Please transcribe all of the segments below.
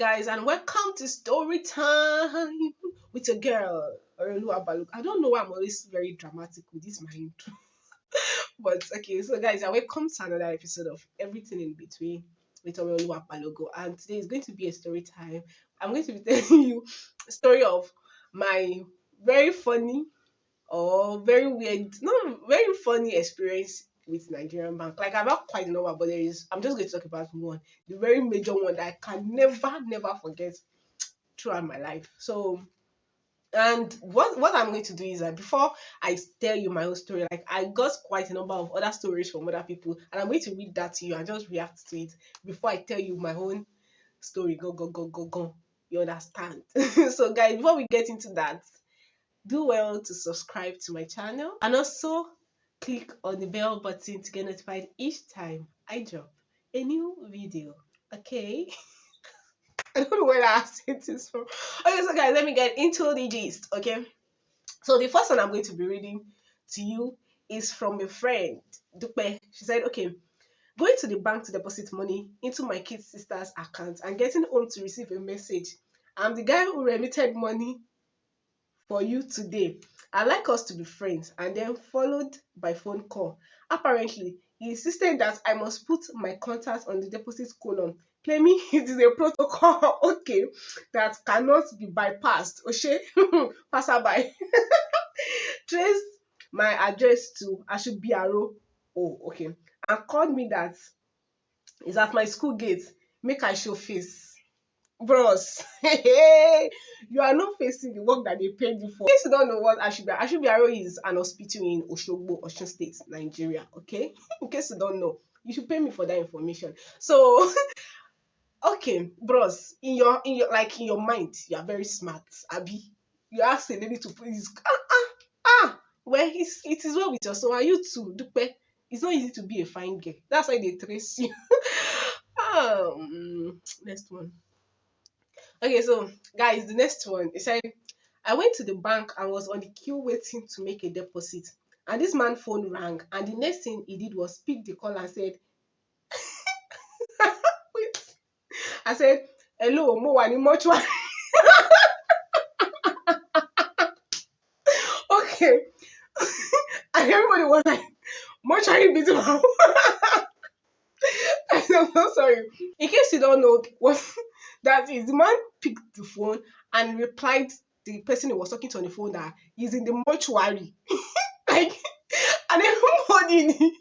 guys, and welcome to story time with a girl. Orelu Abaluk. I don't know why I'm always very dramatic with this my intro, but okay. So, guys, welcome to another episode of Everything in Between with Orelu Abaluk. And today is going to be a story time. I'm going to be telling you a story of my very funny or very weird, no, very funny experience with Nigerian bank. Like I've had quite a number, but I'm just going to talk about one, the very major one that I can never forget throughout my life. So, and what I'm going to do is that before I tell you my own story, like I got quite a number of other stories from other people, and I'm going to read that to you and just react to it before I tell you my own story. Go. You understand? So, guys, before we get into that, do well to subscribe to my channel and also click on the bell button to get notified each time I drop a new video. Okay? I don't know where that accent is from. Okay, so guys, let me get into the gist. Okay. So the first one I'm going to be reading to you is from a friend, Dupe. She said, okay, going to the bank to deposit money into my kid's sister's account and getting home to receive a message. I'm the guy who remitted money for you today. I'd like us to be friends, and then followed by phone call. Apparently, he insisted that I must put my contact on the deposit column, claiming it is a protocol okay that cannot be bypassed. Oshe, passerby. Traced my address to Ashubiaro. Oh, okay. And called me that is at my school gate. Make I show face. Bros, you are not facing the work that they paid you for. In case you don't know what Ashubiaro is an hospital in Oshogbo, Osun State, Nigeria. Okay, in case you don't know, you should pay me for that information. So, okay, bros, in your mind, you are very smart. Abi, you ask a lady to put this. Well, it is well with you. So are you too, Dupe? It's not easy to be a fine girl. That's why they trace you. Next one. Okay, so guys, the next one is said I went to the bank and was on the queue waiting to make a deposit. And this man phone rang, and the next thing he did was pick the call and said, wait. I said, hello, Mo Wani Mortuary. Okay. And everybody was like, Mortuary busy now. I'm so sorry. In case you don't know what that is, the man picked the phone and replied the person who was talking to on the phone that he's in the mortuary. Like, and everybody,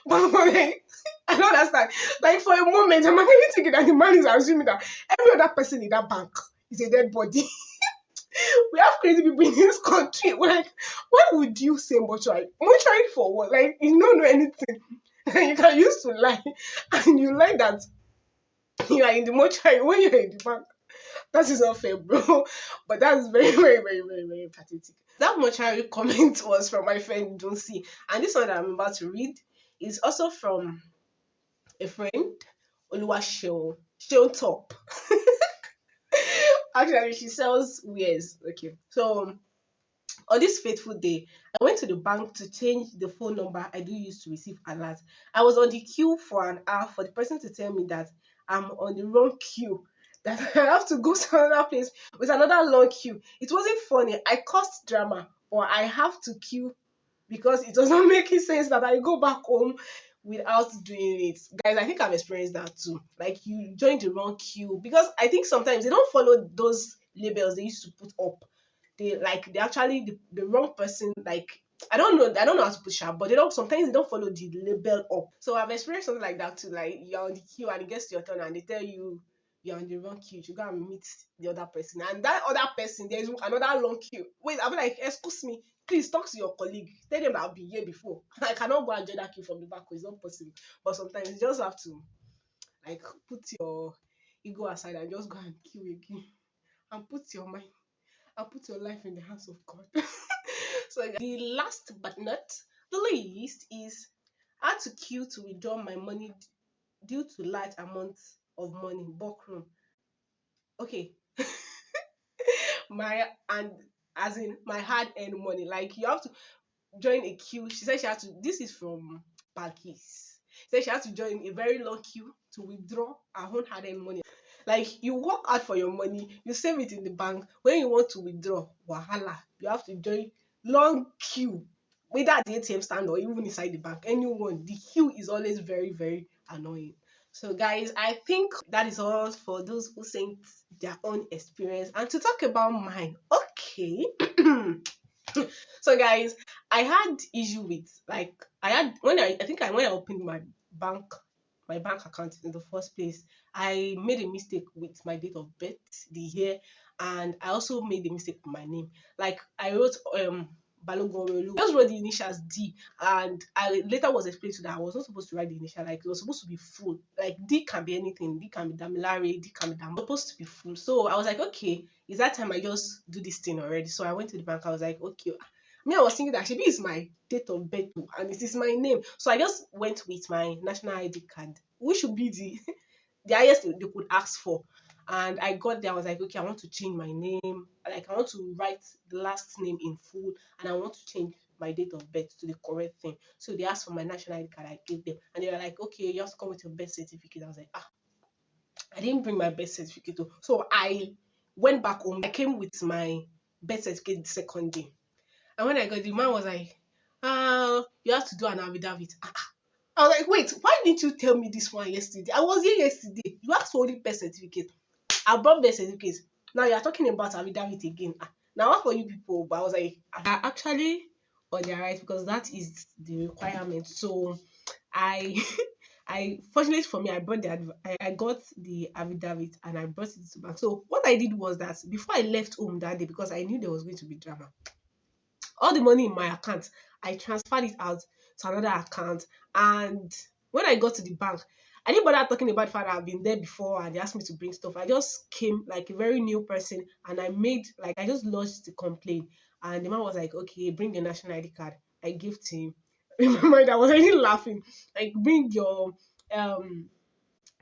but like, I don't understand. Like for a moment, I'm actually thinking that the man is assuming that every other person in that bank is a dead body. We have crazy people in this country. Like, why would you say mortuary? Mortuary for what? Like, you don't know anything. You can use to lie, and you lie that you are in the mortuary when you're in the bank. That is not fair, bro. But that's very pathetic. That mortuary comment was from my friend Josie, and this one that I'm about to read is also from a friend, Oluwaseun Top. Actually, she sells wares. Okay, so on this fateful day, I went to the bank to change the phone number I do use to receive alerts. I was on the queue for an hour for the person to tell me that I'm on the wrong queue, that I have to go to another place with another long queue. It wasn't funny. I caused drama, or I have to queue because it does not make sense that I go back home without doing it. Guys, I think I've experienced that too. Like you join the wrong queue because I think sometimes they don't follow those labels they used to put up. They actually the wrong person, like I don't know how to push up, but sometimes they don't follow the label up. So I've experienced something like that too. Like you're on the queue and it gets to your turn and they tell you you're on the wrong queue. You go and meet the other person. And that other person, there's another long queue. Wait, I'll be like, excuse me, please talk to your colleague. Tell them I'll be here before. I cannot go and join that queue from the back because it's not possible. But sometimes you just have to like put your ego aside and just go and queue again. And put your life in the hands of God. So the last but not the least is I had to queue to withdraw my money due to large amounts of money, bulk room. Okay, my and as in my hard-earned money. Like you have to join a queue. She said she had to. This is from Balkis. She said she had to join a very long queue to withdraw her own hard-earned money. Like you work out for your money, you save it in the bank. When you want to withdraw, wahala, you have to join long queue, whether at the ATM stand or even inside the bank. Anyone, the queue is always very, very annoying. So, guys, I think that is all for those who sent their own experience. And to talk about mine, okay. So guys, I had issue with, like, I had when I think I when I opened bank my bank account in the first place, I made a mistake with my date of birth, the year, and I also made a mistake with my name. Like I wrote Balogun Olu. I just wrote the initials D, and I later was explained to that I was not supposed to write the initial. Like it was supposed to be full. Like D can be anything. D can be Damilare. D can be Dam. Supposed to be full. So I was like, okay, it's that time I just do this thing already. So I went to the bank. I was like, okay, me, I was thinking that maybe it's my date of birth too, and it is my name. So I just went with my national ID card, which should be the highest they could ask for. And I got there, I was like, okay, I want to change my name. Like I want to write the last name in full, and I want to change my date of birth to the correct thing. So they asked for my national ID card, I gave them, and they were like, okay, you have to come with your birth certificate. I was like, ah, I didn't bring my birth certificate though. So I went back home. I came with my birth certificate the second day. And when I got, the man was like, you have to do an affidavit. I was like, wait, why didn't you tell me this one yesterday? I was here yesterday. You asked for only birth certificate. I brought birth certificate. Now you're talking about affidavit again. Now what for you people? But I was like, actually on their right because that is the requirement. So I I fortunately for me I brought I got the affidavit and I brought it to bank. So what I did was that before I left home that day because I knew there was going to be drama, all the money in my account, I transferred it out to another account. And when I got to the bank, I didn't bother talking about the fact that I've been there before and they asked me to bring stuff. I just came like a very new person and I just lodged the complaint. And the man was like, okay, bring your national ID card. I gave to him. In my mind, I was already laughing. Like, bring your um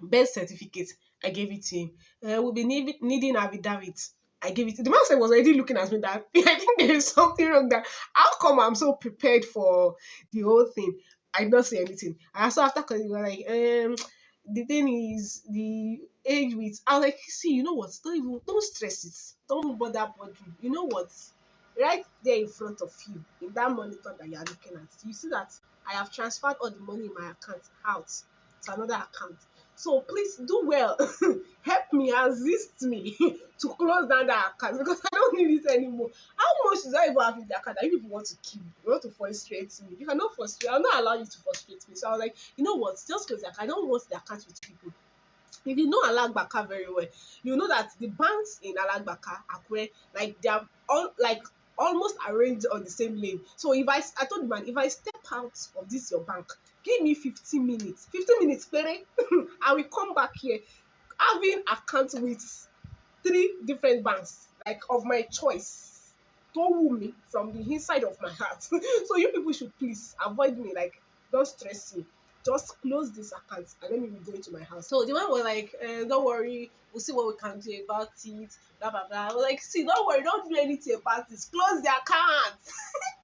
birth certificate. I gave it to him. We'll be needing affidavit. I gave it. The man said was already looking at me that I think there is something wrong. That how come I'm so prepared for the whole thing? I did not say anything. I also after calling, he was like, the thing is the age with. I was like, see, you know what? Don't stress it. Don't bother bothering. You know what? Right there in front of you, in that monitor that you are looking at, you see that I have transferred all the money in my account out to another account. So please do well, help me, assist me to close down that account because I don't need it anymore. How much is that even have in the account that you people want to keep? You want to frustrate me? You cannot frustrate. I'll not allow you to frustrate me. So I was like, you know what? Just close the account. I don't want the account with people. If you know Alagbaka very well, you know that the banks in Alagbaka, Akure, like they are all like almost arranged on the same lane. So I told the man, if I step out of this your bank, give me 15 minutes. 15 minutes, pere, I will come back here having account with three different banks, like of my choice. Don't woo me from the inside of my heart. So you people should please avoid me. Like, don't stress me. Just close this account and let me be going to my house. So the man was like, don't worry, we'll see what we can do about it. Blah blah blah. I was like, see, don't worry, don't do anything about this. Close the account.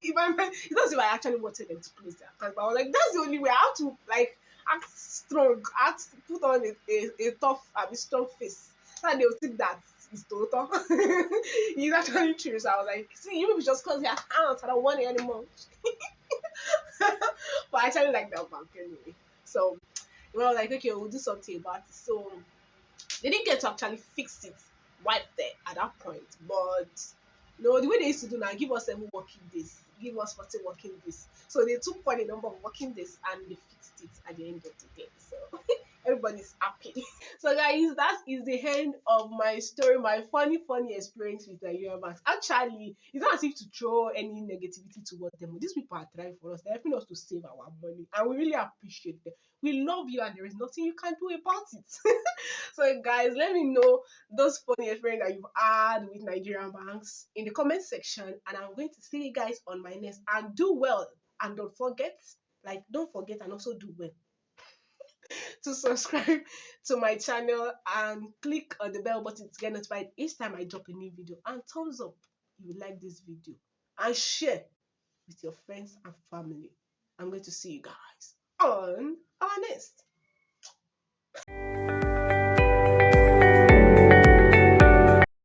If I it's not as if I actually wanted them to close the account, but I was like, that's the only way. I have to like act strong, put on a tough, strong face. So that they'll think that it's total. He's actually true. So I was like, see, you people just close your account. I don't want it anymore. But I actually like that bank anyway. So we were like, okay, we'll do something about it. So they didn't get to actually fix it right there at that point. But the way they used to do now, give us 7 working days, give us 14 working days. So they took quite a number of working days and they fixed it at the end of the day. So everybody's happy. So guys, that is the end of my story, my funny experience with Nigerian banks. Actually, it's not as if to throw any negativity towards them. These people are trying for us. They're helping us to save our money, and we really appreciate them. We love you, and there is nothing you can do about it. So guys, let me know those funny experience that you've had with Nigerian banks in the comment section, and I'm going to see you guys on my next. And do well, and don't forget, and also do well to subscribe to my channel and click on the bell button to get notified each time I drop a new video. And thumbs up if you like this video and share with your friends and family. I'm going to see you guys on our next.